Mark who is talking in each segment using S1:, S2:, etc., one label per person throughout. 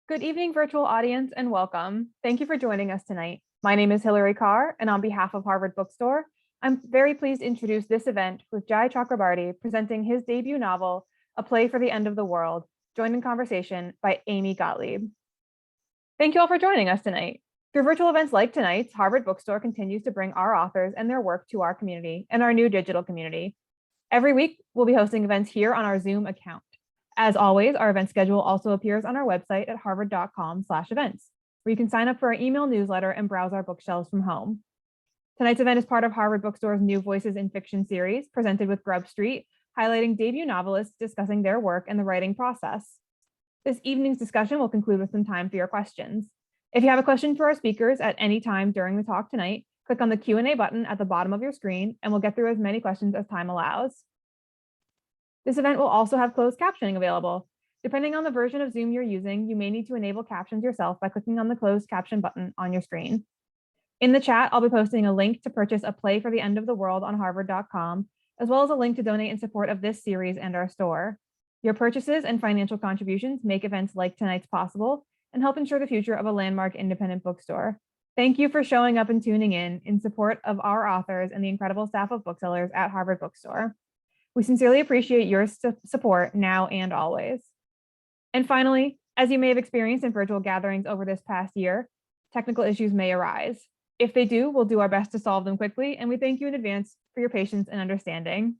S1: Good evening, virtual audience, and welcome. Thank you for joining us tonight. My name is Hillary Carr, and on behalf of Harvard Bookstore, I'm very pleased to introduce this event with JAI CHAKRABARTI presenting his debut novel, A Play for the End of the World, joined in conversation by Amy Gottlieb. Thank you all for joining us tonight. Through virtual events like tonight's, Harvard Bookstore continues to bring our authors and their work to our community and our new digital community. Every week, we'll be hosting events here on our Zoom account. As always, our event schedule also appears on our website at harvard.com/events, where you can sign up for our email newsletter and browse our bookshelves from home. Tonight's event is part of Harvard Bookstore's New Voices in Fiction series, presented with GrubStreet, highlighting debut novelists discussing their work and the writing process. This evening's discussion will conclude with some time for your questions. If you have a question for our speakers at any time during the talk tonight, click on the Q&A button at the bottom of your screen, and we'll get through as many questions as time allows. This event will also have closed captioning available. Depending on the version of Zoom you're using, you may need to enable captions yourself by clicking on the closed caption button on your screen. In the chat, I'll be posting a link to purchase A Play for the End of the World on harvard.com, as well as a link to donate in support of this series and our store. Your purchases and financial contributions make events like tonight's possible and help ensure the future of a landmark independent bookstore. Thank you for showing up and tuning in support of our authors and the incredible staff of booksellers at Harvard Bookstore. We sincerely appreciate your support now and always. And finally, as you may have experienced in virtual gatherings over this past year, technical issues may arise. If they do, we'll do our best to solve them quickly, and we thank you in advance for your patience and understanding.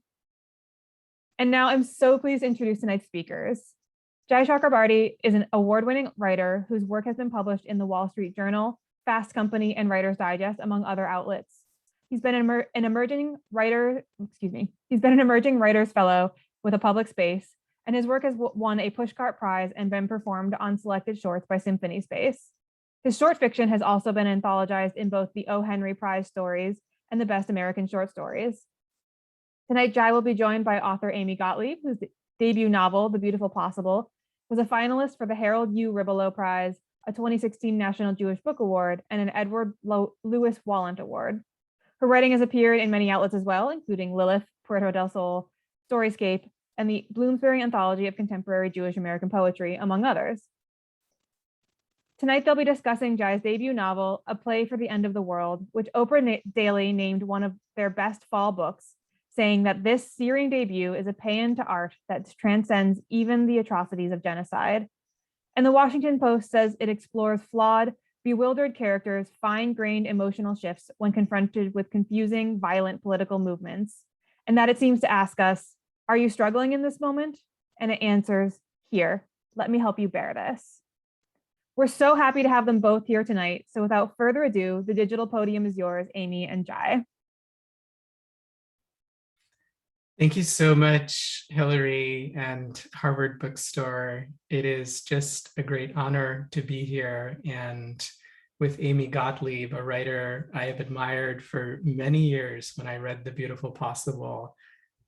S1: And now I'm so pleased to introduce tonight's speakers. JAI CHAKRABARTI is an award-winning writer whose work has been published in the Wall Street Journal, Fast Company, and Writer's Digest, among other outlets. He's been an emerging writers fellow with a public space, and his work has won a Pushcart Prize and been performed on selected shorts by Symphony Space. His short fiction has also been anthologized in both the O. Henry Prize stories and the Best American Short Stories. Tonight, JAI will be joined by author Amy Gottlieb, whose debut novel, The Beautiful Possible, was a finalist for the Harold U. Ribelow Prize, a 2016 National Jewish Book Award, and an Edward Lewis Wallant Award. Her writing has appeared in many outlets as well, including Lilith, Puerto del Sol, Storyscape, and the Bloomsbury Anthology of Contemporary Jewish American Poetry, among others. Tonight, they'll be discussing JAI's debut novel, A Play for the End of the World, which Oprah Daily named one of their best fall books, saying that this searing debut is a paean to art that transcends even the atrocities of genocide. And the Washington Post says it explores flawed, bewildered characters' fine-grained emotional shifts when confronted with confusing, violent political movements, and that it seems to ask us, are you struggling in this moment? And it answers, here, let me help you bear this. We're so happy to have them both here tonight, so without further ado, the digital podium is yours, Amy and JAI.
S2: Thank you so much, Hillary and Harvard Bookstore. It is just a great honor to be here and with Amy Gottlieb, a writer I have admired for many years. When I read The Beautiful Possible,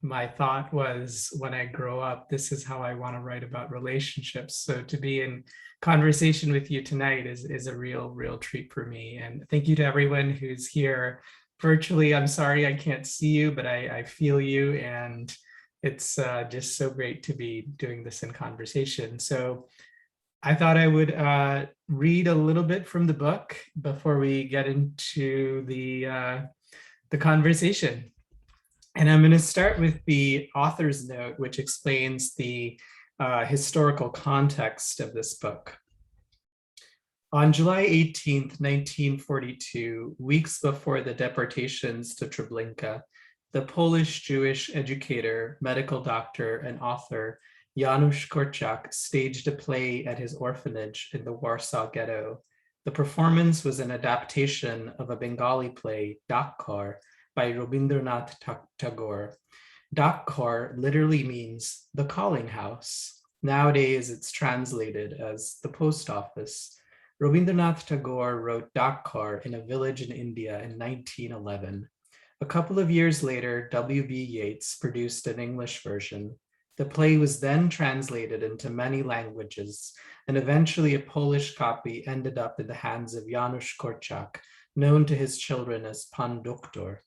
S2: my thought was, when I grow up, this is how I want to write about relationships. So to be in conversation with you tonight is a real treat for me. And thank you to everyone who's here virtually. I'm sorry I can't see you, but I feel you, and it's just so great to be doing this in conversation. So I thought I would read a little bit from the book before we get into the conversation. And I'm going to start with the author's note, which explains the historical context of this book. On July 18th, 1942, weeks before the deportations to Treblinka, the Polish Jewish educator, medical doctor, and author Janusz Korczak staged a play at his orphanage in the Warsaw Ghetto. The performance was an adaptation of a Bengali play, Dakkar, by Rabindranath Tagore. Dakkar literally means the calling house. Nowadays, it's translated as the post office. Rabindranath Tagore wrote Dakkar in a village in India in 1911. A couple of years later, W.B. Yeats produced an English version. The play was then translated into many languages, and eventually a Polish copy ended up in the hands of Janusz Korczak, known to his children as Pan Doktor.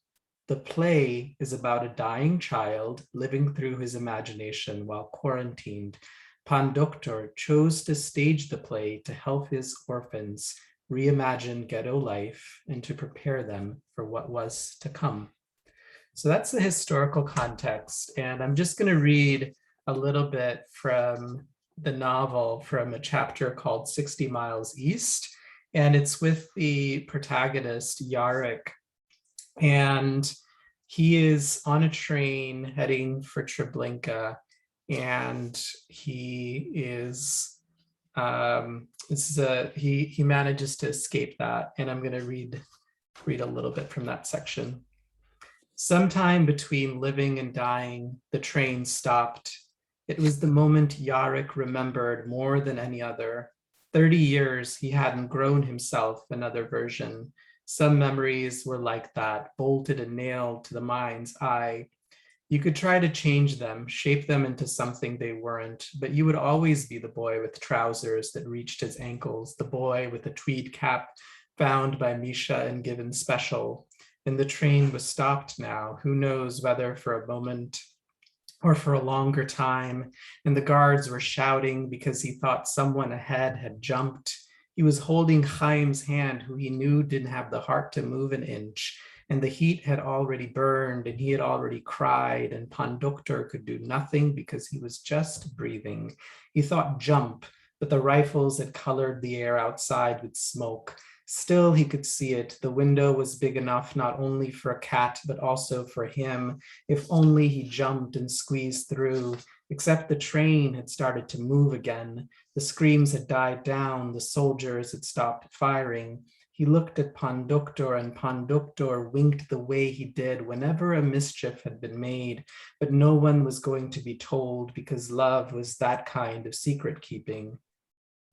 S2: The play is about a dying child living through his imagination while quarantined Pan Doctor chose to stage the play to help his orphans reimagine ghetto life and to prepare them for what was to come. So that's the historical context. And I'm just going to read a little bit from the novel from a chapter called 60 Miles East. And it's with the protagonist, Yarrick. And he is on a train heading for Treblinka. And he is, he manages to escape that. And I'm going to read a little bit from that section. Sometime between living and dying, the train stopped. It was the moment Yarrick remembered more than any other. 30 years he hadn't grown himself another version. Some memories were like that, bolted and nailed to the mind's eye. You could try to change them, shape them into something they weren't, but you would always be the boy with trousers that reached his ankles, the boy with a tweed cap found by Misha and given special. And the train was stopped now, who knows whether for a moment or for a longer time, and the guards were shouting because he thought someone ahead had jumped. He was holding Chaim's hand, who he knew didn't have the heart to move an inch, and the heat had already burned, and he had already cried, and Pan Doctor could do nothing because he was just breathing. He thought jump, but the rifles had colored the air outside with smoke. Still, he could see it. The window was big enough not only for a cat, but also for him. If only he jumped and squeezed through, except the train had started to move again. The screams had died down. The soldiers had stopped firing. He looked at Pan Doctor, and Pan Doctor winked the way he did whenever a mischief had been made, but no one was going to be told because love was that kind of secret keeping.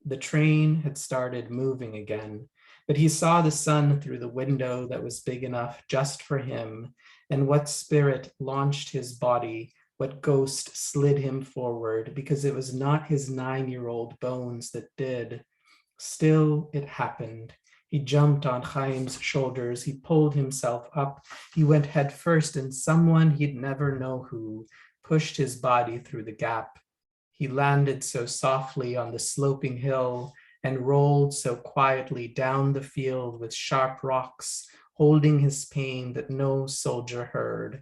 S2: The train had started moving again. But he saw the sun through the window that was big enough just for him, and what spirit launched his body, what ghost slid him forward, because it was not his 9-year-old bones that did. Still, it happened. He jumped on Chaim's shoulders. He pulled himself up. He went head first, and someone he'd never know who pushed his body through the gap. He landed so softly on the sloping hill and rolled so quietly down the field with sharp rocks, holding his pain that no soldier heard.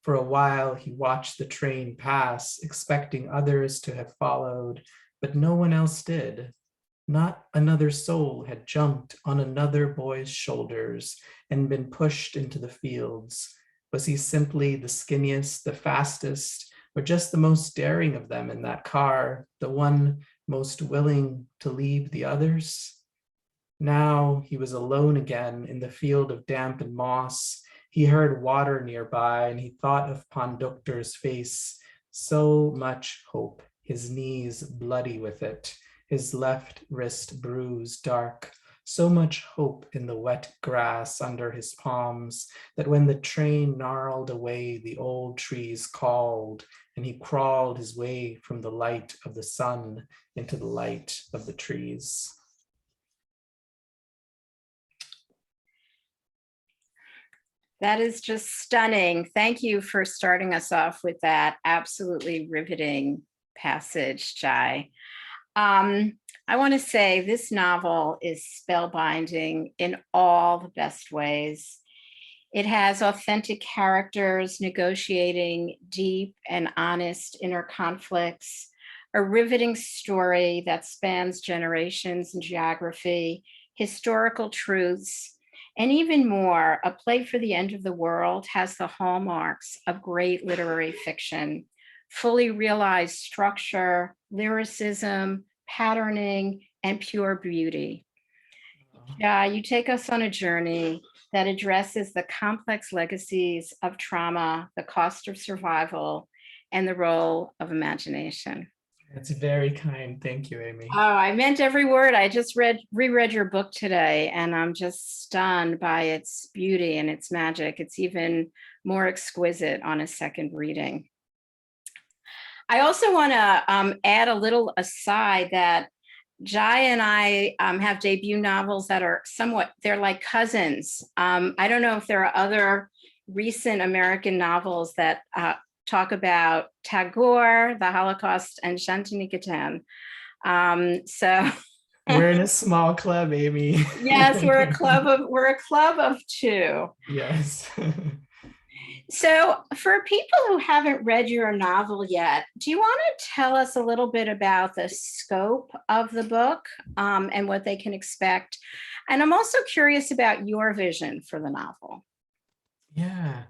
S2: For a while, he watched the train pass, expecting others to have followed, but no one else did. Not another soul had jumped on another boy's shoulders and been pushed into the fields. Was he simply the skinniest, the fastest, or just the most daring of them in that car, the one most willing to leave the others? Now he was alone again in the field of damp and moss. He heard water nearby, and he thought of Pan Doctor's face. So much hope, his knees bloody with it, his left wrist bruised dark. So much hope in the wet grass under his palms that when the train gnarled away, the old trees called, and he crawled his way from the light of the sun into the light of the trees.
S3: That is just stunning. Thank you for starting us off with that absolutely riveting passage, Jai. I want to say this novel is spellbinding in all the best ways. It has authentic characters negotiating deep and honest inner conflicts, a riveting story that spans generations and geography, historical truths, and even more. A Play for the End of the World has the hallmarks of great literary fiction: fully realized structure, lyricism, patterning, and pure beauty. Yeah, you take us on a journey that addresses the complex legacies of trauma, the cost of survival, and the role of imagination.
S2: That's very kind. Thank you, Amy.
S3: Oh, I meant every word. I just reread your book today, and I'm just stunned by its beauty and its magic. It's even more exquisite on a second reading. I also want to add a little aside that Jai and I have debut novels that are they're like cousins. I don't know if there are other recent American novels that talk about Tagore, the Holocaust, and Shantiniketan. So
S2: we're in a small club, Amy.
S3: yes, we're a club of two.
S2: Yes.
S3: So for people who haven't read your novel yet, do you want to tell us a little bit about the scope of the book and what they can expect? And I'm also curious about your vision for the novel.
S2: Yeah.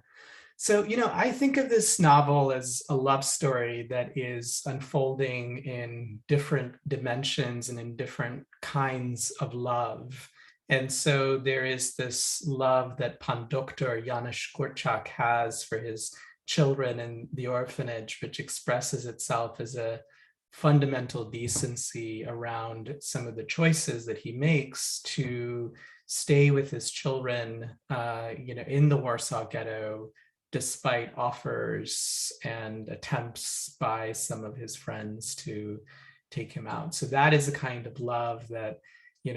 S2: So, I think of this novel as a love story that is unfolding in different dimensions and in different kinds of love. And so there is this love that Pan Doctor Janusz Korczak has for his children in the orphanage, which expresses itself as a fundamental decency around some of the choices that he makes to stay with his children, in the Warsaw Ghetto, despite offers and attempts by some of his friends to take him out. So that is a kind of love that,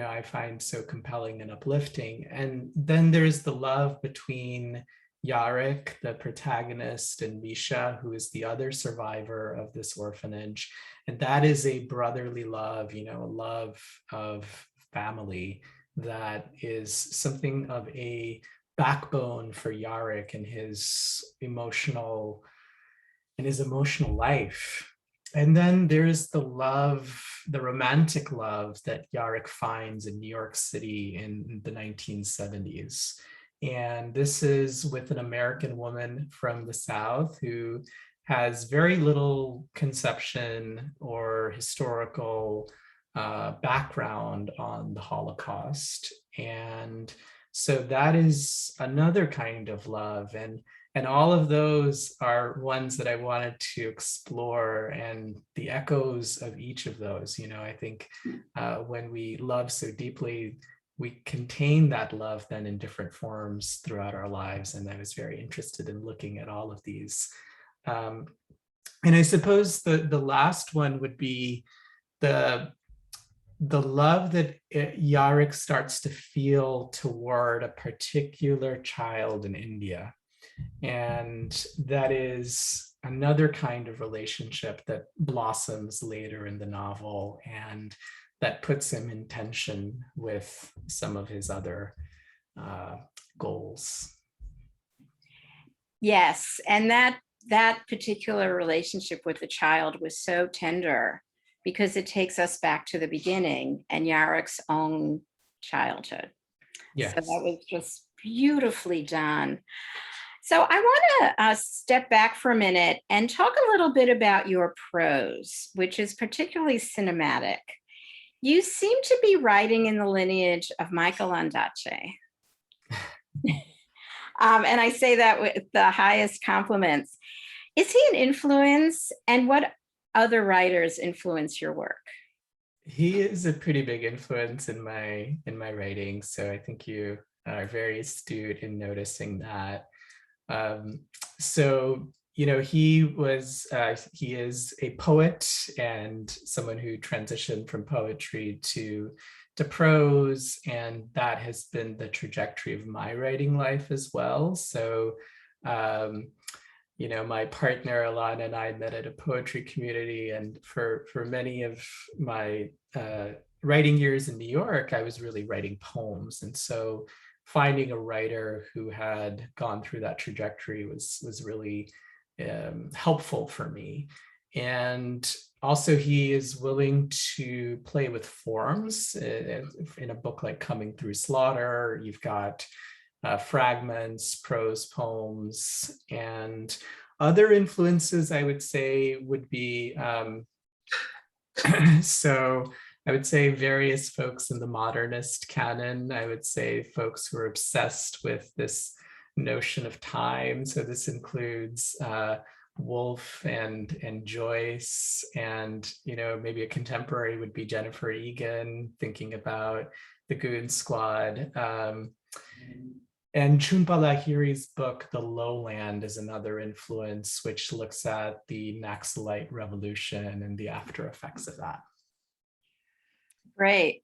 S2: I find so compelling and uplifting. And then there's the love between Yarek, the protagonist, and Misha, who is the other survivor of this orphanage. And that is a brotherly love, a love of family that is something of a backbone for Yarek and his emotional life. And then there's the love, the romantic love that Yarek finds in New York City in the 1970s. And this is with an American woman from the South who has very little conception or historical background on the Holocaust. And so that is another kind of love. And all of those are ones that I wanted to explore, and the echoes of each of those. I think when we love so deeply, we contain that love then in different forms throughout our lives. And I was very interested in looking at all of these. And I suppose the last one would be the love that Yarek starts to feel toward a particular child in India. And that is another kind of relationship that blossoms later in the novel, and that puts him in tension with some of his other goals.
S3: Yes, and that particular relationship with the child was so tender because it takes us back to the beginning and Yarek's own childhood.
S2: Yes.
S3: So that was just beautifully done. So I want to step back for a minute and talk a little bit about your prose, which is particularly cinematic. You seem to be writing in the lineage of Michael Ondaatje. And I say that with the highest compliments. Is he an influence, and what other writers influence your work?
S2: He is a pretty big influence in my writing. So I think you are very astute in noticing that. He is a poet and someone who transitioned from poetry to prose, and that has been the trajectory of my writing life as well. So, my partner Alana and I met at a poetry community, and for many of my writing years in New York, I was really writing poems, and so finding a writer who had gone through that trajectory was really helpful for me. And also, he is willing to play with forms. In a book like Coming Through Slaughter, you've got fragments, prose poems, and other influences I would say would be so I would say various folks in the modernist canon. I would say folks who are obsessed with this notion of time. So this includes Woolf and Joyce, and maybe a contemporary would be Jennifer Egan, thinking about the Goon Squad. And Jhumpa Lahiri's book, The Lowland, is another influence, which looks at the Naxalite Revolution and the after effects of that.
S3: Great.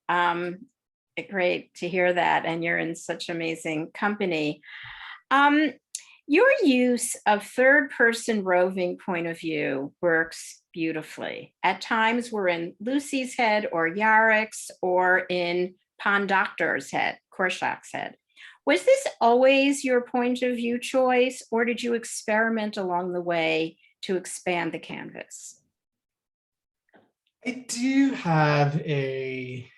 S3: Great to hear that. And you're in such amazing company. Your use of third-person roving point of view works beautifully. At times we're in Lucy's head or Yarick's or in Doctor's head, Korshak's head. Was this always your point of view choice, or did you experiment along the way to expand the canvas?
S2: I do have a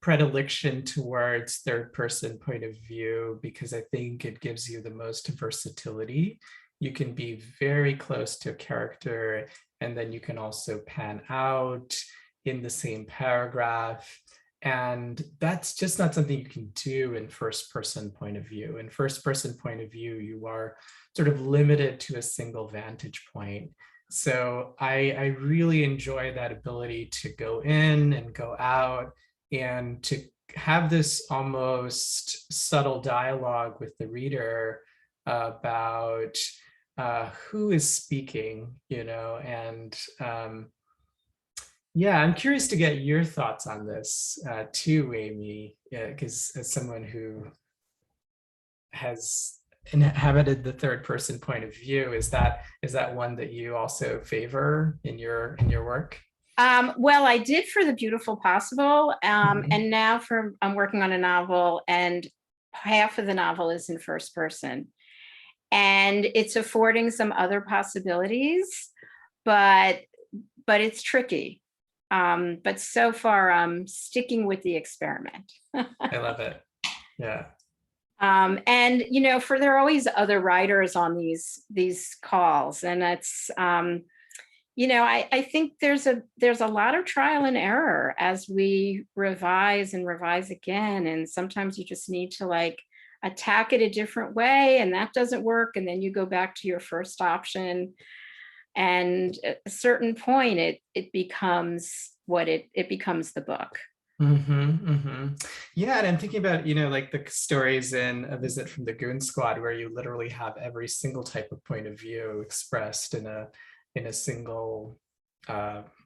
S2: predilection towards third person point of view because I think it gives you the most versatility. You can be very close to a character, and then you can also pan out in the same paragraph. And that's just not something you can do in first person point of view. In first person point of view, you are sort of limited to a single vantage point. So I really enjoy that ability to go in and go out and to have this almost subtle dialogue with the reader about who is speaking, and yeah, I'm curious to get your thoughts on this too, Amy, because as someone who has inhabited the third person point of view, is that one that you also favor in your work?
S3: Well, I did for The Beautiful Possible, and now I'm working on a novel, and half of the novel is in first person, and it's affording some other possibilities, but it's tricky. But so far, I'm sticking with the experiment.
S2: I love it. Yeah.
S3: And there are always other writers on these calls, and it's I think there's a lot of trial and error as we revise and revise again, and sometimes you just need to attack it a different way, and that doesn't work, and then you go back to your first option, and at a certain point it becomes it becomes the book.
S2: Yeah, and I'm thinking about the stories in A Visit from the Goon Squad, where you literally have every single type of point of view expressed in a single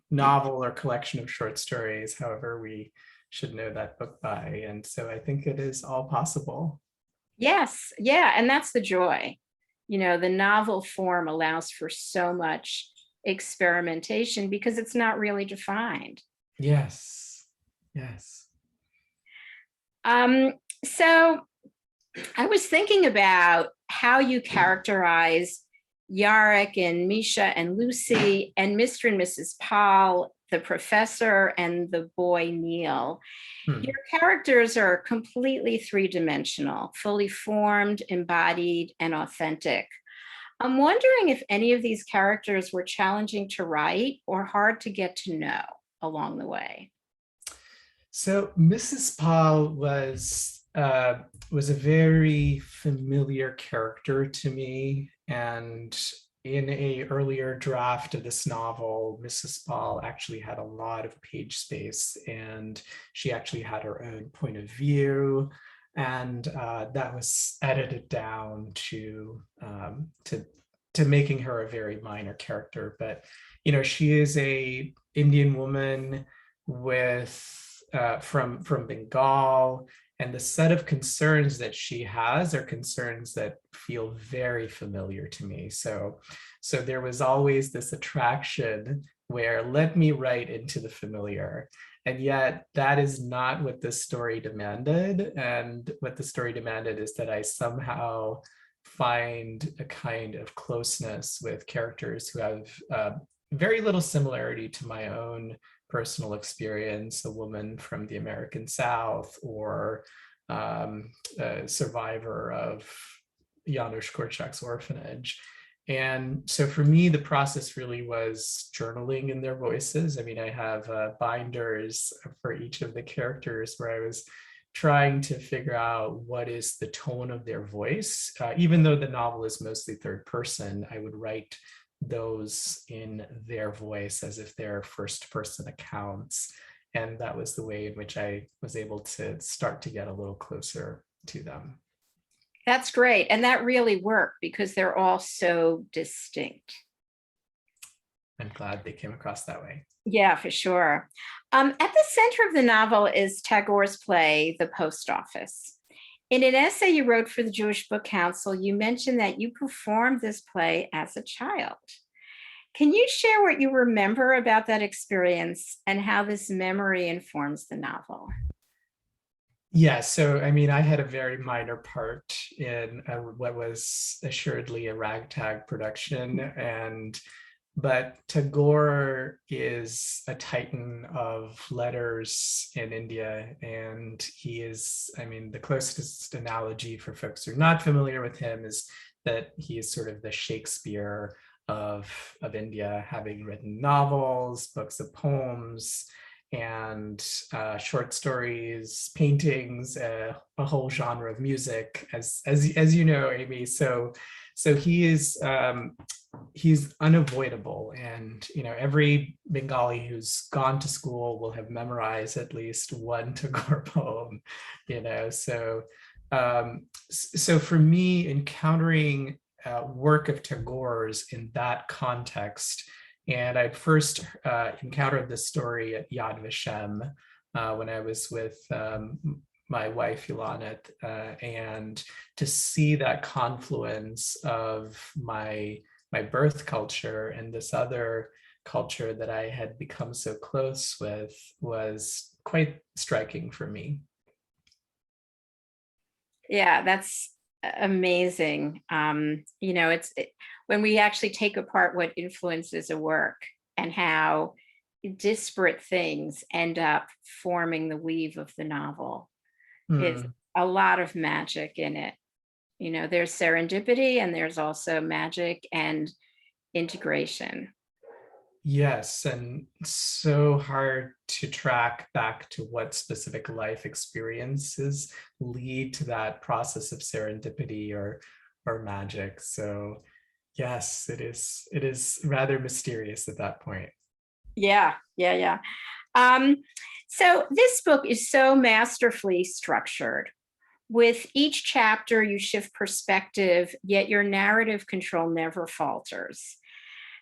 S2: novel or collection of short stories, however we should know that book by. And so I think it is all possible.
S3: Yes, yeah, and that's the joy. The novel form allows for so much experimentation because it's not really defined.
S2: Yes, yes.
S3: So I was thinking about how you characterize Yarick and Misha and Lucy and Mr. and Mrs. Paul, the professor and the boy Neil. Your characters are completely three-dimensional, fully formed, embodied, and authentic. I'm wondering if any of these characters were challenging to write or hard to get to know along the way.
S2: So Mrs. Paul was a very familiar character to me, and in an earlier draft of this novel, Mrs. Paul actually had a lot of page space, and she actually had her own point of view, and that was edited down to making her a very minor character. But she is a Indian woman with from Bengal, and the set of concerns that she has are concerns that feel very familiar to me. So there was always this attraction where let me write into the familiar. And yet that is not what this story demanded. And what the story demanded is that I somehow find a kind of closeness with characters who have very little similarity to my own personal experience, a woman from the American South, or a survivor of Janusz Korczak's orphanage. And so for me, the process really was journaling in their voices. I mean, I have binders for each of the characters where I was trying to figure out what is the tone of their voice. Even though the novel is mostly third person, I would write those in their voice as if they're first person accounts. And that was the way in which I was able to start to get a little closer to them.
S3: That's great. And that really worked because they're all so distinct.
S2: I'm glad they came across that way.
S3: Yeah, for sure. At the center of the novel is Tagore's play, The Post Office. In an essay you wrote for the Jewish Book Council, you mentioned that you performed this play as a child. Can you share what you remember about that experience and how this memory informs the novel?
S2: Yeah, so I mean, I had a very minor part in what was assuredly a ragtag production, but Tagore is a titan of letters in India, and he is, I mean, the closest analogy for folks who are not familiar with him is that he is sort of the Shakespeare of India, having written novels, books of poems, and short stories, paintings, a whole genre of music, as you know, Amy. So he is he's unavoidable, and every Bengali who's gone to school will have memorized at least one Tagore poem. So for me, encountering work of Tagore's in that context, and I first encountered this story at Yad Vashem when I was with my wife Ilanet, and to see that confluence of my birth culture and this other culture that I had become so close with was quite striking for me.
S3: Yeah, that's amazing. When we actually take apart what influences a work and how disparate things end up forming the weave of the novel. It's a lot of magic in it. There's serendipity, and there's also magic and integration.
S2: Yes, and so hard to track back to what specific life experiences lead to that process of serendipity or magic. So yes, it is rather mysterious at that point.
S3: Yeah. So this book is so masterfully structured. With each chapter, you shift perspective, yet your narrative control never falters.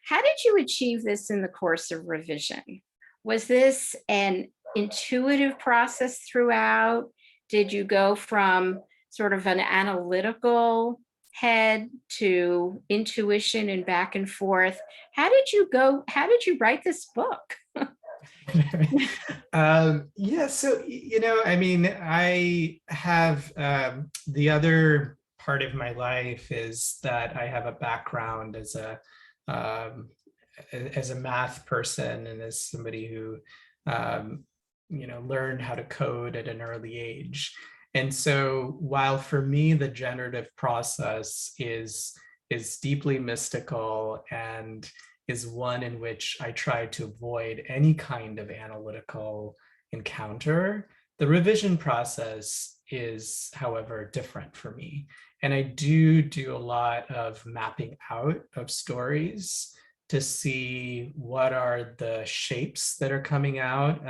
S3: How did you achieve this in the course of revision? Was this an intuitive process throughout? Did you go from sort of an analytical head to intuition and back and forth? How did you write this book?
S2: Yeah, so I mean, I have the other part of my life is that I have a background as a math person and as somebody who learned how to code at an early age. And so while for me the generative process is deeply mystical and is one in which I try to avoid any kind of analytical encounter, the revision process is, however, different for me. And I do a lot of mapping out of stories to see what are the shapes that are coming out.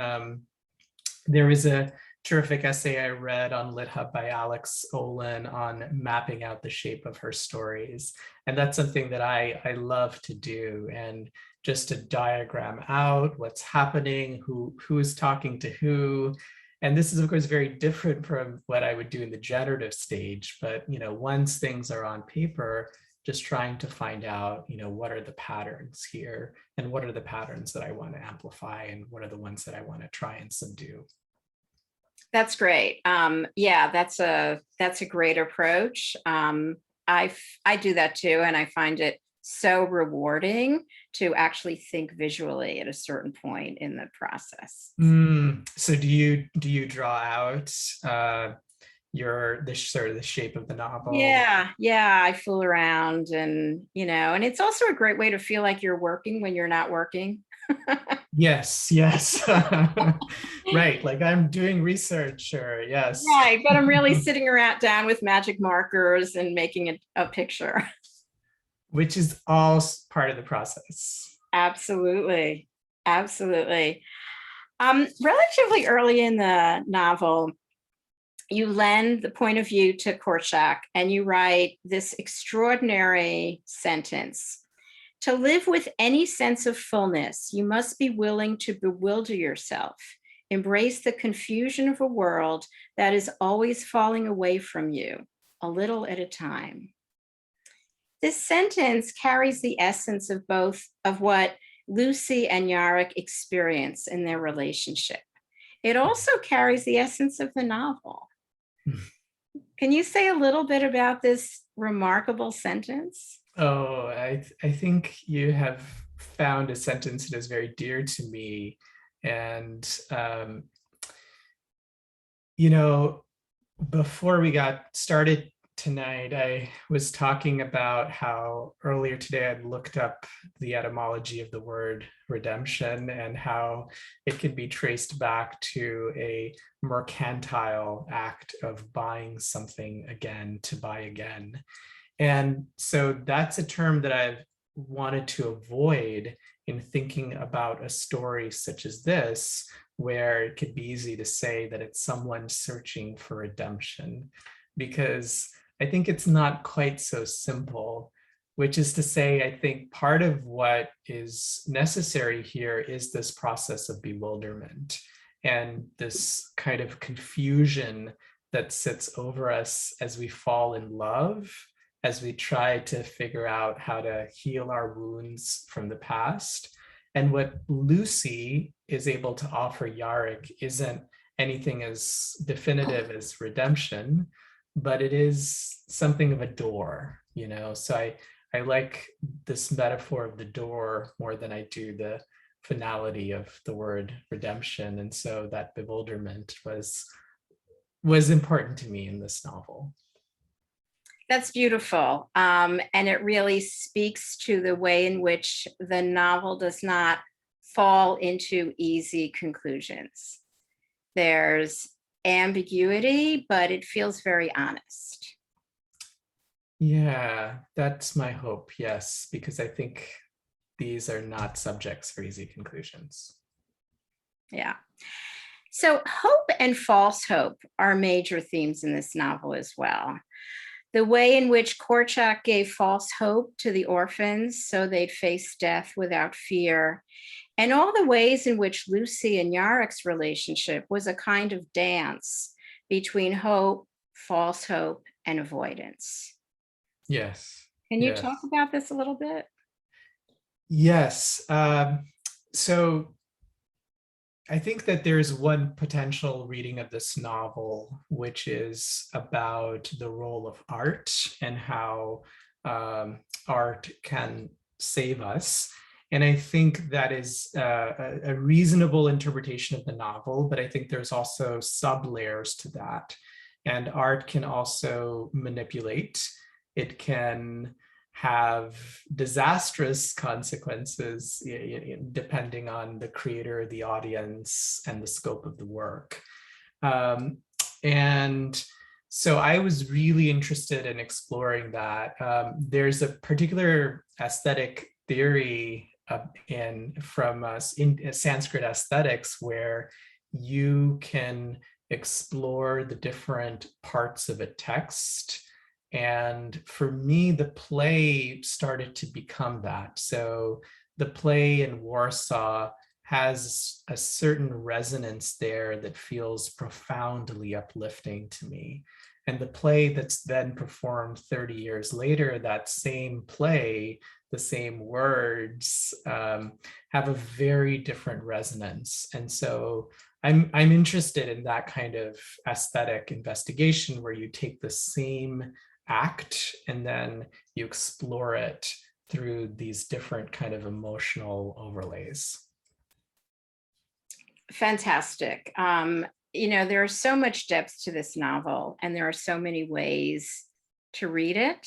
S2: There is a terrific essay I read on LitHub by Alex Olin on mapping out the shape of her stories. And that's something that I love to do, and just to diagram out what's happening, who is talking to who. And this is, of course, very different from what I would do in the generative stage. But once things are on paper, just trying to find out, what are the patterns here, and what are the patterns that I want to amplify, and what are the ones that I want to try and subdue.
S3: That's great. Yeah, that's a great approach. I do that too, and I find it so rewarding to actually think visually at a certain point in the process.
S2: So do you draw out the shape of the novel?
S3: Yeah, I fool around, and and it's also a great way to feel like you're working when you're not working.
S2: Yes. Right, like I'm doing research, or yes.
S3: Right, but I'm really sitting down with magic markers and making a picture.
S2: Which is all part of the process.
S3: Absolutely. Relatively early in the novel, you lend the point of view to Korchak, and you write this extraordinary sentence: "To live with any sense of fullness, you must be willing to bewilder yourself. Embrace the confusion of a world that is always falling away from you, a little at a time. This sentence carries the essence of both of what Lucy and Yarrick experience in their relationship. It also carries the essence of the novel. Can you say a little bit about this remarkable sentence?
S2: Oh, I think you have found a sentence that is very dear to me. And, before we got started tonight, I was talking about how earlier today I'd looked up the etymology of the word redemption and how it could be traced back to a mercantile act of buying something again to buy again. And so that's a term that I've wanted to avoid in thinking about a story such as this, where it could be easy to say that it's someone searching for redemption, because I think it's not quite so simple, which is to say, I think part of what is necessary here is this process of bewilderment and this kind of confusion that sits over us as we fall in love, as we try to figure out how to heal our wounds from the past. And what Lucy is able to offer Yarrick isn't anything as definitive as redemption, but it is something of a door, So I like this metaphor of the door more than I do the finality of the word redemption. And so that bewilderment was important to me in this novel.
S3: That's beautiful. And it really speaks to the way in which the novel does not fall into easy conclusions. There's ambiguity, but it feels very honest.
S2: Yeah, that's my hope, yes, because I think these are not subjects for easy conclusions.
S3: Yeah. So hope and false hope are major themes in this novel as well. The way in which Korchak gave false hope to the orphans so they'd face death without fear, and all the ways in which Lucy and Yarrick's relationship was a kind of dance between hope, false hope, and avoidance.
S2: Yes.
S3: Can you talk about this a little bit?
S2: Yes. So I think that there's one potential reading of this novel, which is about the role of art and how art can save us. And I think that is a reasonable interpretation of the novel, but I think there's also sub-layers to that. And art can also manipulate. It can have disastrous consequences depending on the creator, the audience, and the scope of the work. And so I was really interested in exploring that. There's a particular aesthetic theory from in Sanskrit aesthetics where you can explore the different parts of a text. And for me, the play started to become that. So the play in Warsaw has a certain resonance there that feels profoundly uplifting to me. And the play that's then performed 30 years later, that same play, the same words, have a very different resonance. And so I'm interested in that kind of aesthetic investigation where you take the same act and then you explore it through these different kind of emotional overlays.
S3: Fantastic. There's so much depth to this novel, and there are so many ways to read it.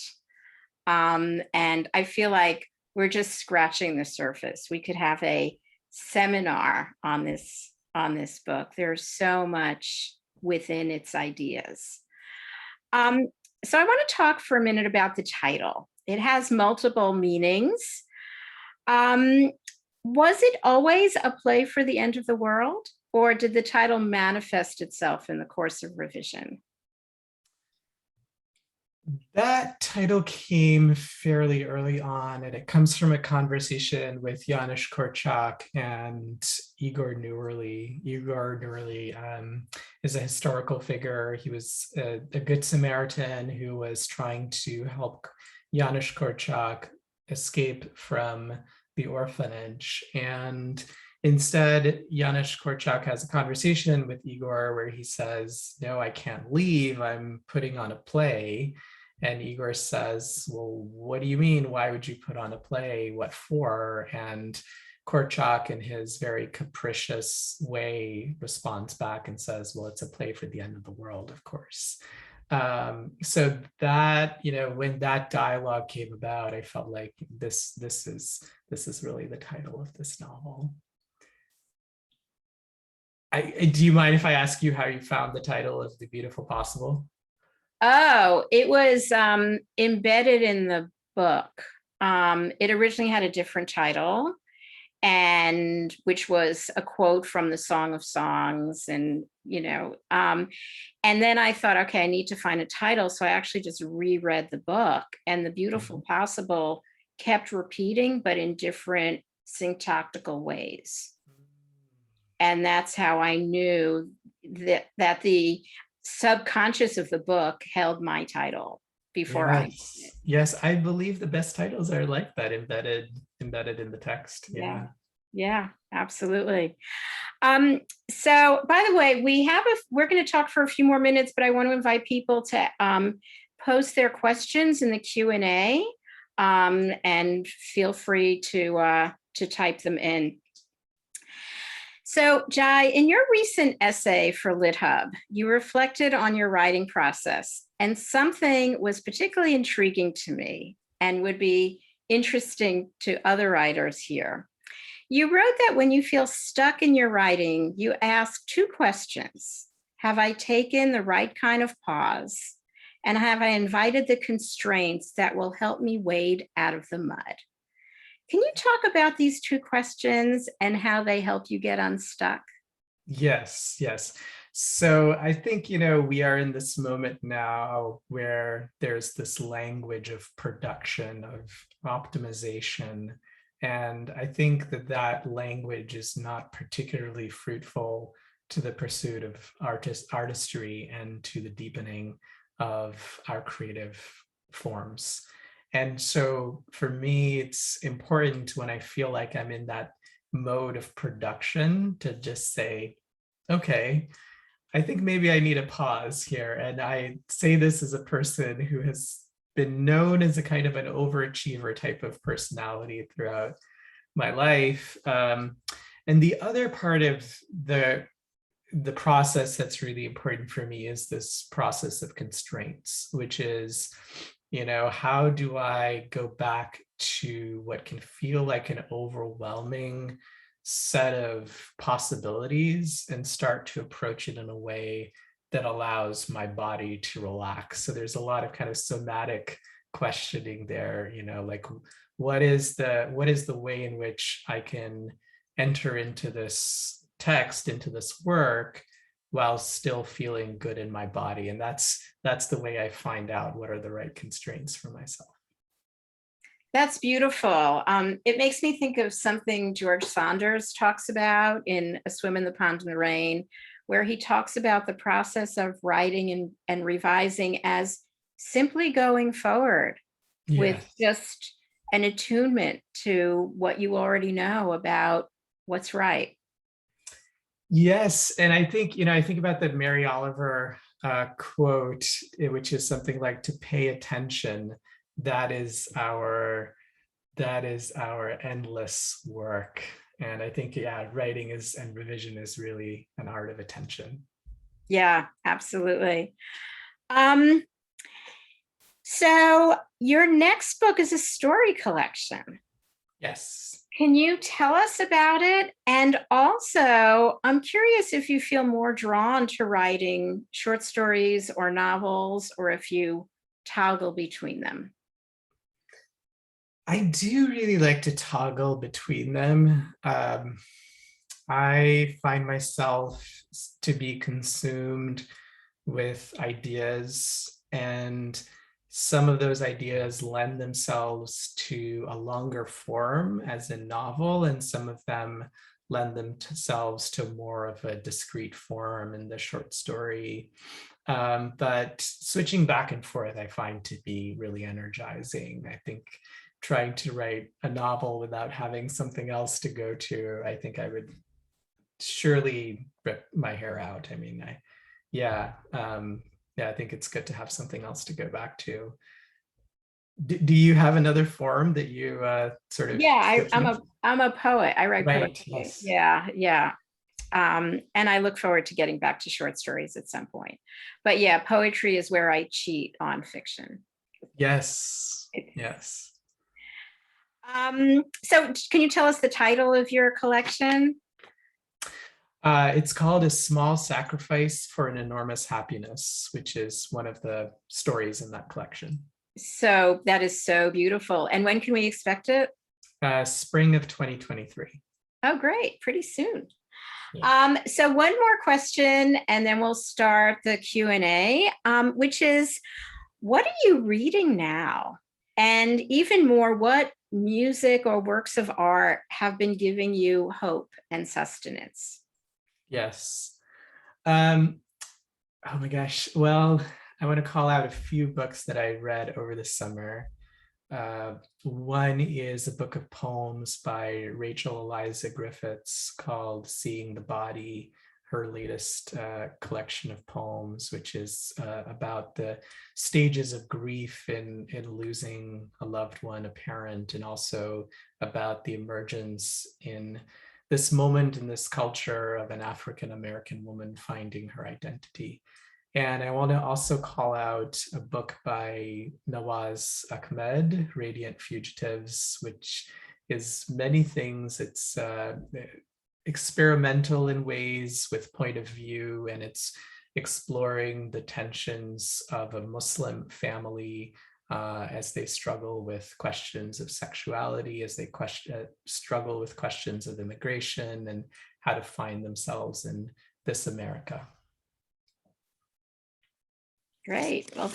S3: And I feel like we're just scratching the surface. We could have a seminar on this book. There's so much within its ideas. So I want to talk for a minute about the title. It has multiple meanings. Was it always a play for the end of the world, or did the title manifest itself in the course of revision?
S2: That title came fairly early on, and it comes from a conversation with Janusz Korczak and Igor Newerly. Igor Newerly is a historical figure. He was a good Samaritan who was trying to help Janusz Korczak escape from the orphanage. And instead, Janusz Korczak has a conversation with Igor where he says, "No, I can't leave. I'm putting on a play." And Igor says, "Well, what do you mean? Why would you put on a play? What for?" And Korczak, in his very capricious way, responds back and says, "Well, it's a play for the end of the world, of course." So that, when that dialogue came about, I felt like this is really the title of this novel. Do you mind if I ask you how you found the title of The Beautiful Possible?
S3: Oh, it was embedded in the book. It originally had a different title, and which was a quote from the Song of Songs, and and then I thought, okay, I need to find a title. So I actually just reread the book, and The Beautiful Possible kept repeating, but in different syntactical ways. And that's how I knew that the subconscious of the book held my title before I.
S2: Yes, I believe the best titles are like that, embedded in the text.
S3: Yeah, absolutely. So by the way, we're going to talk for a few more minutes, but I want to invite people to post their questions in the Q&A, and feel free to type them in. So, Jai, in your recent essay for LitHub, you reflected on your writing process, and something was particularly intriguing to me and would be interesting to other writers here. You wrote that when you feel stuck in your writing, you ask two questions. Have I taken the right kind of pause? And have I invited the constraints that will help me wade out of the mud? Can you talk about these two questions and how they help you get unstuck?
S2: Yes. So I think, we are in this moment now where there's this language of production, of optimization. And I think that language is not particularly fruitful to the pursuit of artistry and to the deepening of our creative forms. And so for me, it's important when I feel like I'm in that mode of production to just say, okay, I think maybe I need a pause here. And I say this as a person who has been known as a kind of an overachiever type of personality throughout my life. And the other part of the process that's really important for me is this process of constraints, which is, how do I go back to what can feel like an overwhelming set of possibilities and start to approach it in a way that allows my body to relax? So there's a lot of kind of somatic questioning there, like what is the way in which I can enter into this text, into this work, while still feeling good in my body. And that's the way I find out what are the right constraints for myself.
S3: That's beautiful. It makes me think of something George Saunders talks about in A Swim in the Pond in the Rain, where he talks about the process of writing and revising as simply going forward with just an attunement to what you already know about what's right.
S2: Yes, and I think, I think about the Mary Oliver quote, which is something like, to pay attention, that is our endless work. And I think, writing and revision is really an art of attention.
S3: Yeah, absolutely. So your next book is a story collection.
S2: Yes.
S3: Can you tell us about it? And also, I'm curious if you feel more drawn to writing short stories or novels, or if you toggle between them.
S2: I do really like to toggle between them. I find myself to be consumed with ideas, and some of those ideas lend themselves to a longer form as a novel, and some of them lend themselves to more of a discrete form in the short story. But switching back and forth, I find to be really energizing. I think trying to write a novel without having something else to go to, I think I would surely rip my hair out. I mean, yeah, I think it's good to have something else to go back to. Do you have another form that you sort of?
S3: Yeah, I'm a poet. I write
S2: Right,
S3: poetry.
S2: yes.
S3: Yeah. And I look forward to getting back to short stories at some point. But yeah, poetry is where I cheat on fiction.
S2: Yes. Yes.
S3: So can you tell us the title of your collection?
S2: It's called A Small Sacrifice for an Enormous Happiness, which is one of the stories in that collection.
S3: So that is so beautiful. And when can we expect it?
S2: Spring of 2023.
S3: Oh, great. Pretty soon.
S2: Yeah.
S3: So one more question, and then we'll start the Q&A, which is, what are you reading now? And even more, what music or works of art have been giving you hope and sustenance?
S2: Yes. Oh my gosh. Well, I want to call out a few books that I read over the summer. One is a book of poems by Rachel Eliza Griffiths called Seeing the Body, her latest collection of poems, which is about the stages of grief in losing a loved one, a parent, and also about the emergence in this moment in this culture of an African-American woman finding her identity. And I want to also call out a book by Nawaz Ahmed, Radiant Fugitives, which is many things. It's experimental in ways with point of view, and it's exploring the tensions of a Muslim family as they struggle with questions of sexuality, as they struggle with questions of immigration and how to find themselves in this America.
S3: Great. Well,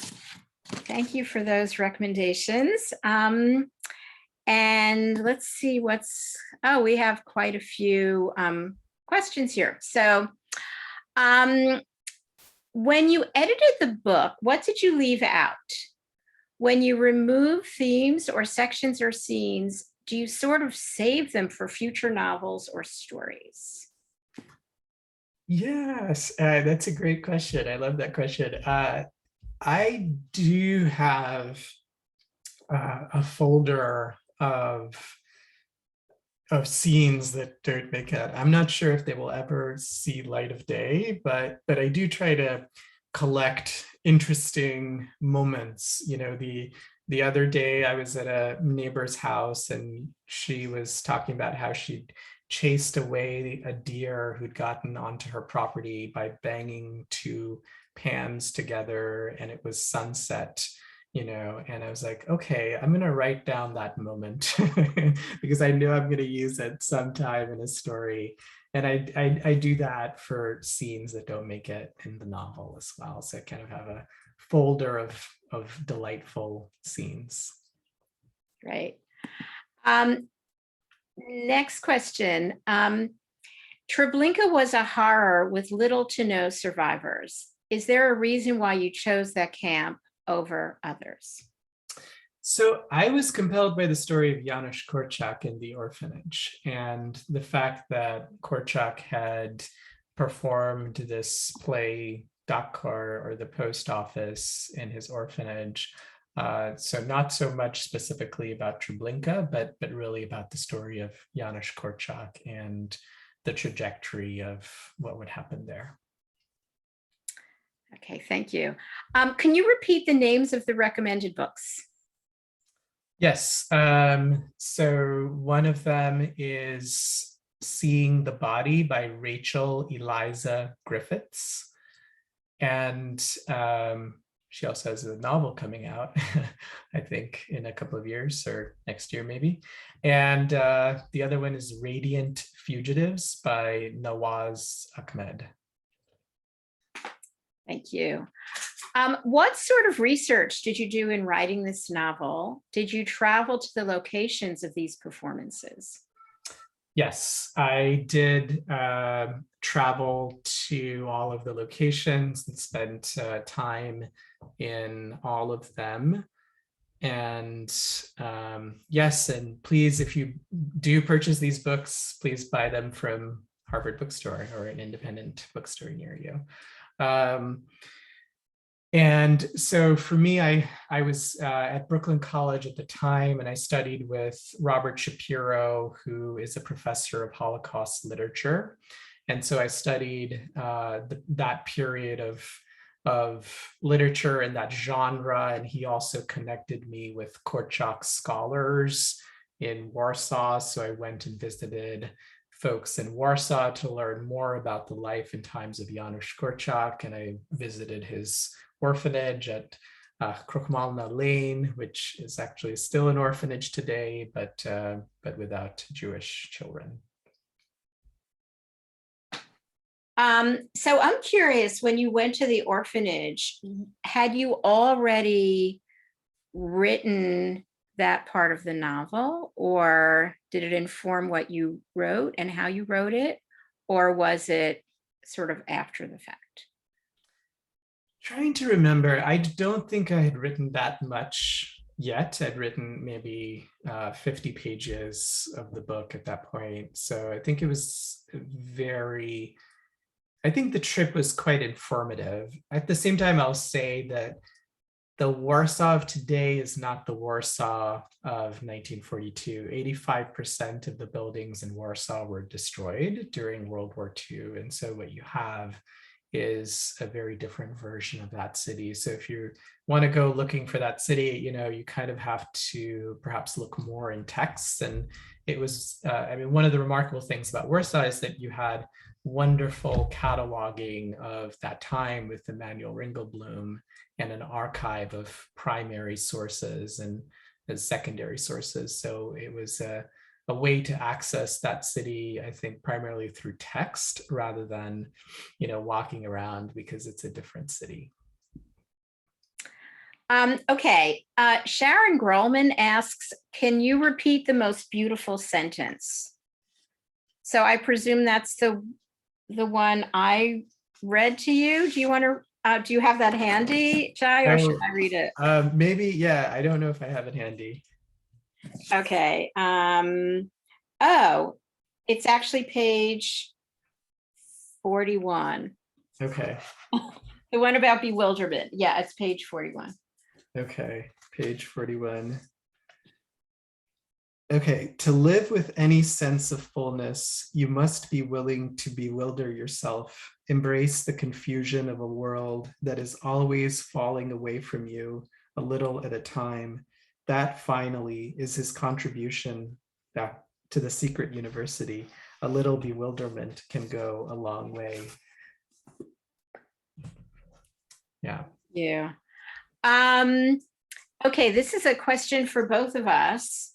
S3: thank you for those recommendations. And let's see we have quite a few questions here. So when you edited the book, what did you leave out? When you remove themes or sections or scenes, do you sort of save them for future novels or stories?
S2: Yes, that's a great question. I love that question. I do have a folder of scenes that don't make it. I'm not sure if they will ever see light of day, but I do try to collect interesting moments. You know, the other day I was at a neighbor's house and she was talking about how she'd chased away a deer who'd gotten onto her property by banging two pans together, and it was sunset, you know, and I was like, okay, I'm going to write down that moment because I know I'm going to use it sometime in a story. And I do that for scenes that don't make it in the novel as well. So I kind of have a folder of delightful scenes.
S3: Right. Next question. Treblinka was a horror with little to no survivors. Is there a reason why you chose that camp over others?
S2: So I was compelled by the story of Janusz Korczak in The Orphanage, and the fact that Korczak had performed this play Dakar, or the post office, in his orphanage. So not so much specifically about Treblinka, but really about the story of Janusz Korczak and the trajectory of what would happen there.
S3: Okay, thank you. Can you repeat the names of the recommended books?
S2: Yes. So one of them is Seeing the Body by Rachel Eliza Griffiths. And she also has a novel coming out, I think, in a couple of years or next year, maybe. And the other one is Radiant Fugitives by Nawaz Ahmed.
S3: Thank you. What sort of research did you do in writing this novel? Did you travel to the locations of these performances?
S2: Yes, I did travel to all of the locations and spent time in all of them. And yes, and please, if you do purchase these books, please buy them from Harvard Bookstore or an independent bookstore near you. And so for me, I was at Brooklyn College at the time, and I studied with Robert Shapiro, who is a professor of Holocaust literature. And so I studied that period of literature and that genre. And he also connected me with Korczak scholars in Warsaw. So I went and visited folks in Warsaw to learn more about the life and times of Janusz Korczak. And I visited his orphanage at Krochmalna Lane, which is actually still an orphanage today, but without Jewish children.
S3: So I'm curious, when you went to the orphanage, had you already written that part of the novel, or did it inform what you wrote and how you wrote it, or was it sort of after the fact?
S2: Trying to remember, I don't think I had written that much yet. I'd written maybe 50 pages of the book at that point. So I think it was I think the trip was quite informative. At the same time, I'll say that the Warsaw of today is not the Warsaw of 1942. 85% of the buildings in Warsaw were destroyed during World War II. And so what you have is a very different version of that city. So if you want to go looking for that city, you kind of have to perhaps look more in texts. And it was, I mean, one of the remarkable things about Warsaw is that you had wonderful cataloging of that time with Emanuel Ringelblum and an archive of primary sources and secondary sources. So it was a way to access that city, I think, primarily through text rather than, walking around, because it's a different city.
S3: Okay, Sharon Grolman asks, can you repeat the most beautiful sentence? So I presume that's the one I read to you. Do you want to, do you have that handy, Jai, or should I read it?
S2: Maybe, yeah, I don't know if I have it handy.
S3: Okay. Oh, it's actually page 41.
S2: Okay.
S3: The one about bewilderment. Yeah, it's page 41.
S2: Okay, page 41. Okay, to live with any sense of fullness, you must be willing to bewilder yourself, embrace the confusion of a world that is always falling away from you a little at a time. That finally is his contribution back to the secret university. A little bewilderment can go a long way. Yeah.
S3: Yeah. Okay, this is a question for both of us.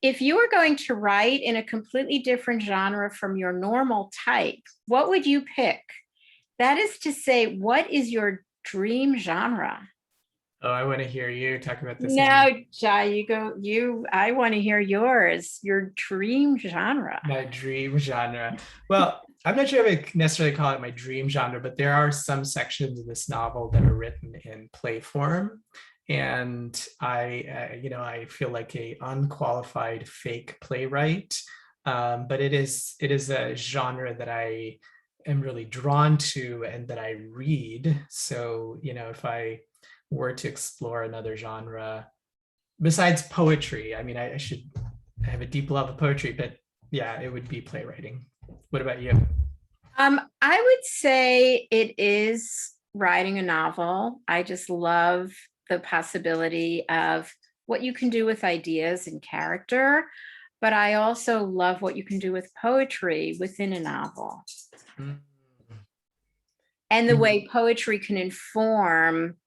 S3: If you were going to write in a completely different genre from your normal type, what would you pick? That is to say, what is your dream genre?
S2: Oh, I want to hear you talk about this.
S3: No, Jai, you go. I want to hear yours. Your dream genre.
S2: My dream genre. Well, I'm not sure if I necessarily call it my dream genre, but there are some sections of this novel that are written in play form. And I feel like a unqualified fake playwright, but it is a genre that I am really drawn to and that I read. So, if I were to explore another genre besides poetry, I mean, I have a deep love of poetry, but yeah, it would be playwriting. What about you?
S3: I would say it is writing a novel. I just love the possibility of what you can do with ideas and character, but I also love what you can do with poetry within a novel. Mm. And the way poetry can inform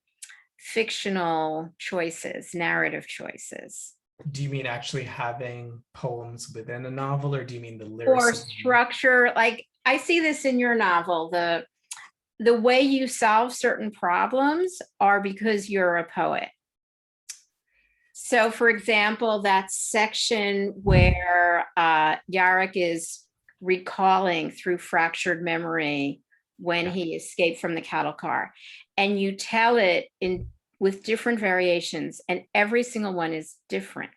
S3: fictional choices, narrative choices.
S2: Do you mean actually having poems within a novel, or do you mean the lyrics?
S3: Or structure, like I see this in your novel, the way you solve certain problems are because you're a poet. So, for example, that section where Yarrick is recalling through fractured memory when he escaped from the cattle car, and you tell it in with different variations, and every single one is different,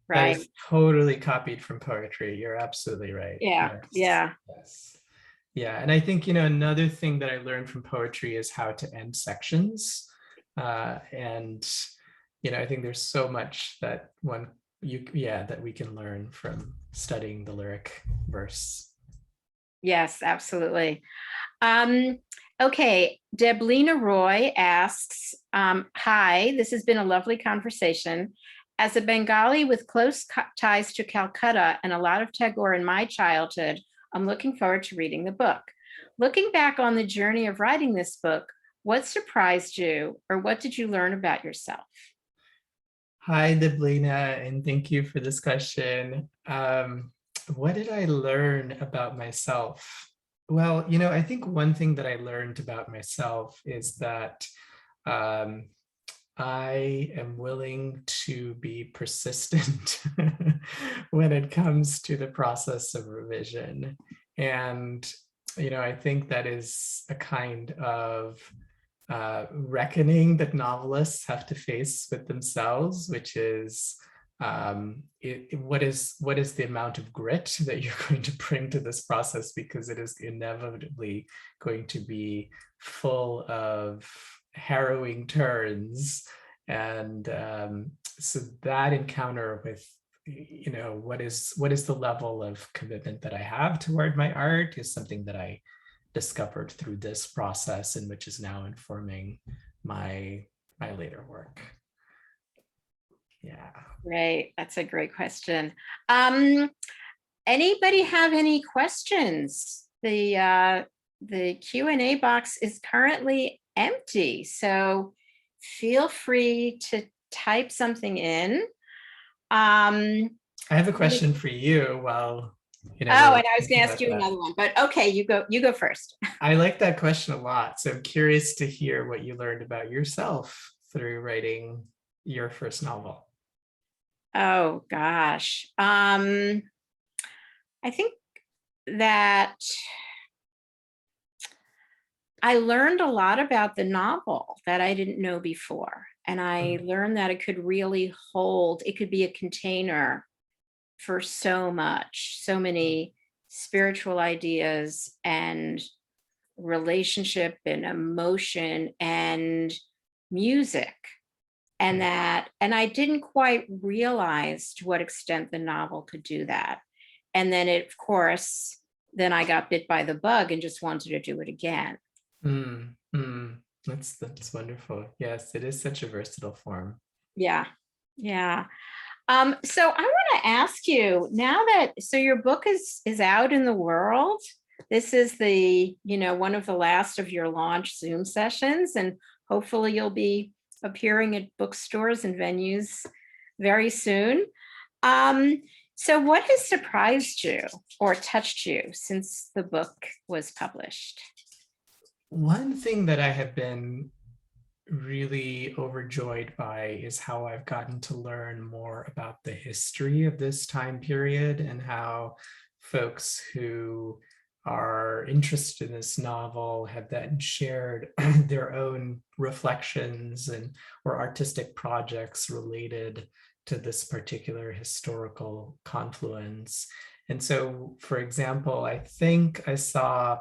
S3: right?
S2: That is totally copied from poetry. You're absolutely right.
S3: Yeah,
S2: Yes.
S3: yeah.
S2: Yes. Yeah, and I think, you know, another thing that I learned from poetry is how to end sections. And, you know, I think there's so much that that we can learn from studying the lyric verse.
S3: Yes, absolutely. Okay, Deblina Roy asks, hi, this has been a lovely conversation. As a Bengali with close ties to Calcutta and a lot of Tagore in my childhood, I'm looking forward to reading the book. Looking back on the journey of writing this book, what surprised you or what did you learn about yourself?
S2: Hi, Deblina, and thank you for this question. What did I learn about myself? Well, you know, I think one thing that I learned about myself is that I am willing to be persistent when it comes to the process of revision. And, you know, I think that is a kind of reckoning that novelists have to face with themselves, which is what is the amount of grit that you're going to bring to this process, because it is inevitably going to be full of harrowing turns. And so that encounter with, you know, what is the level of commitment that I have toward my art is something that I discovered through this process, and which is now informing my later work. Yeah.
S3: Great, that's a great question. Anybody have any questions? The Q&A box is currently empty, so feel free to type something in.
S2: I have a question for you. Well, you know,
S3: oh, and I was going to ask you another one, but okay, you go first.
S2: I like that question a lot. So I'm curious to hear what you learned about yourself through writing your first novel.
S3: Oh gosh. I think that I learned a lot about the novel that I didn't know before. And I learned that it could really hold, it could be a container for so much, so many spiritual ideas and relationship and emotion and music. And I didn't quite realize to what extent the novel could do that. And then of course, then I got bit by the bug and just wanted to do it again.
S2: That's wonderful. Yes, it is such a versatile form.
S3: Yeah. So I want to ask you now that, so your book is out in the world. This is the, one of the last of your launch Zoom sessions, and hopefully you'll be appearing at bookstores and venues very soon. So what has surprised you or touched you since the book was published?
S2: One thing that I have been really overjoyed by is how I've gotten to learn more about the history of this time period, and how folks who are interested in this novel have then shared their own reflections or artistic projects related to this particular historical confluence. And so, for example, I think I saw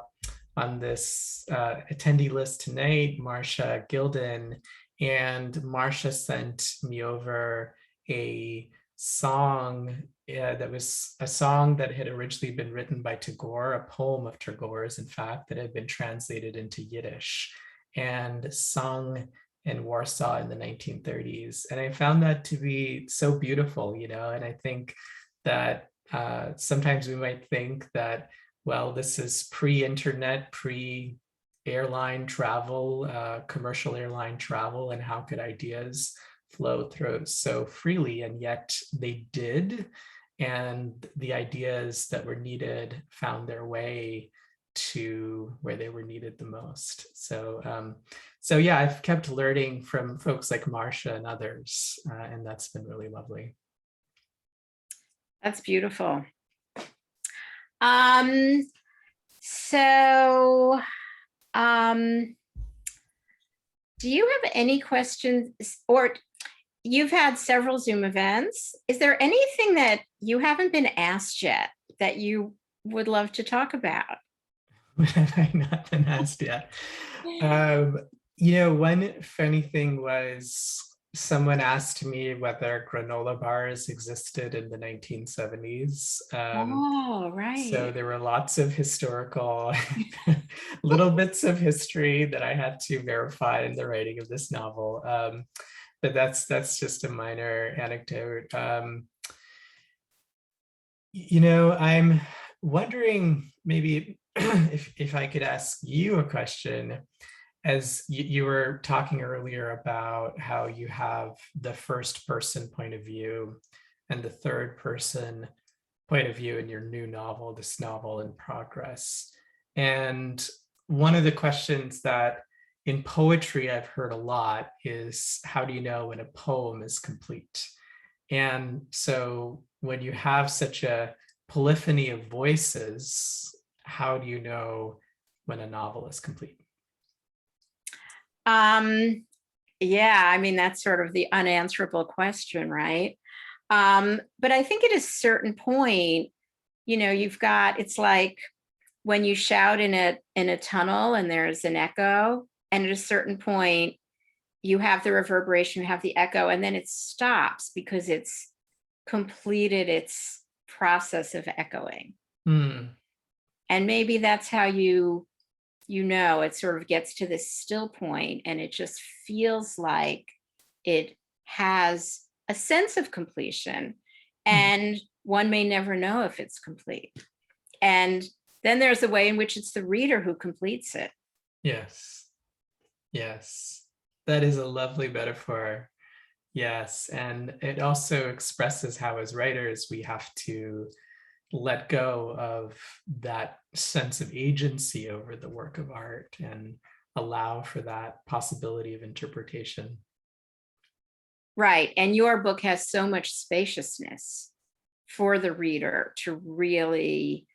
S2: on this attendee list tonight, Marcia Gilden, and Marcia sent me over a song that was a song that had originally been written by Tagore, a poem of Tagore's, in fact, that had been translated into Yiddish and sung in Warsaw in the 1930s. And I found that to be so beautiful, and I think that sometimes we might think that, well, this is pre-internet, pre-airline travel, commercial airline travel, and how could ideas flow through so freely? And yet they did. And the ideas that were needed found their way to where they were needed the most. So yeah, I've kept learning from folks like Marcia and others, and that's been really lovely.
S3: That's beautiful. So do you have any questions, or you've had several Zoom events? Is there anything that you haven't been asked yet that you would love to talk about?
S2: What have I not been asked yet? One funny thing was someone asked me whether granola bars existed in the 1970s.
S3: Oh, right.
S2: So there were lots of historical little bits of history that I had to verify in the writing of this novel. But that's just a minor anecdote. I'm wondering maybe if I could ask you a question, as you were talking earlier about how you have the first person point of view and the third person point of view in your new novel, this novel in progress. And one of the questions that in poetry I've heard a lot is, how do you know when a poem is complete? And so when you have such a polyphony of voices, how do you know when a novel is complete?
S3: Yeah, I mean, that's sort of the unanswerable question, right? But I think at a certain point, it's like when you shout in a tunnel and there's an echo, and at a certain point, you have the reverberation, you have the echo, and then it stops because it's completed its process of echoing. And maybe that's how it sort of gets to this still point, and it just feels like it has a sense of completion, and one may never know if it's complete. And then there's a way in which it's the reader who completes it.
S2: Yes. That is a lovely metaphor. Yes. And it also expresses how, as writers, we have to let go of that sense of agency over the work of art and allow for that possibility of interpretation.
S3: Right. And your book has so much spaciousness for the reader to really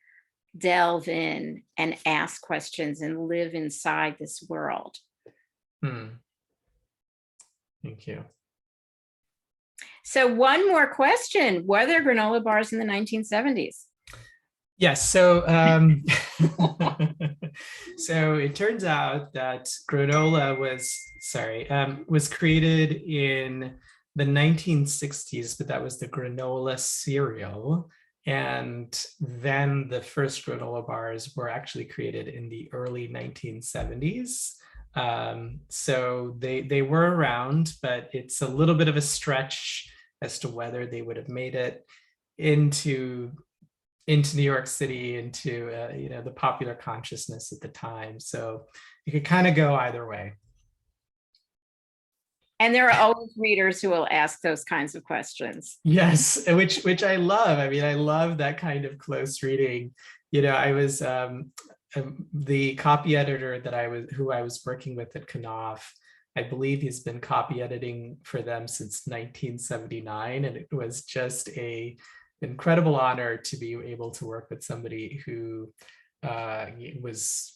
S3: delve in and ask questions and live inside this world.
S2: Thank you.
S3: So one more question: were there granola bars in the 1970s?
S2: Yes. So so it turns out that granola was created in the 1960s, but that was the granola cereal. And then the first granola bars were actually created in the early 1970s. So they were around, but it's a little bit of a stretch as to whether they would have made it into New York City, into the popular consciousness at the time. So you could kind of go either way.
S3: And there are always readers who will ask those kinds of questions.
S2: Yes, which I love. I mean, I love that kind of close reading. I was the copy editor who I was working with at Knopf. I believe he's been copy editing for them since 1979, and it was just an incredible honor to be able to work with somebody who was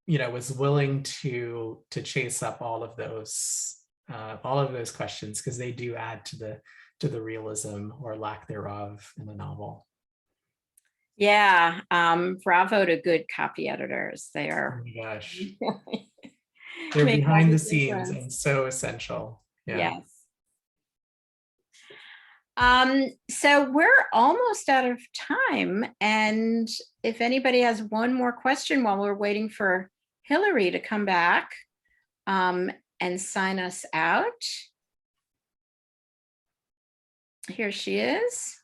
S2: willing to chase up all of those questions, because they do add to the realism or lack thereof in the novel.
S3: Yeah, bravo to good copy editors. They are.
S2: Oh my gosh. They're behind the scenes and so essential. Yeah.
S3: Yes. So we're almost out of time. And if anybody has one more question while we're waiting for Hillary to come back and sign us out. Here she is.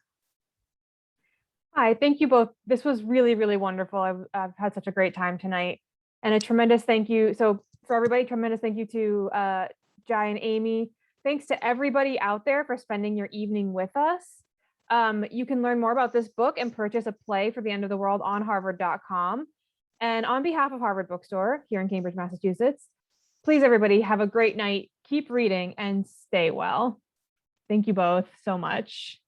S1: Hi, thank you both. This was really, really wonderful. I've had such a great time tonight. And a tremendous thank you. So for everybody, tremendous thank you to JAI and Amy. Thanks to everybody out there for spending your evening with us. You can learn more about this book and purchase a play for The End of the World on harvard.com. And on behalf of Harvard Bookstore here in Cambridge, Massachusetts, please everybody have a great night, keep reading, and stay well. Thank you both so much.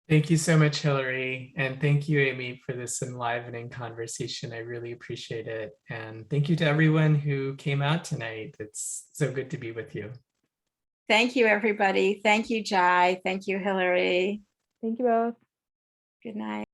S2: Thank you so much, Hillary. And thank you, Amy, for this enlivening conversation. I really appreciate it. And thank you to everyone who came out tonight. It's so good to be with you.
S3: Thank you, everybody. Thank you, Jai. Thank you, Hillary.
S1: Thank you both.
S3: Good night.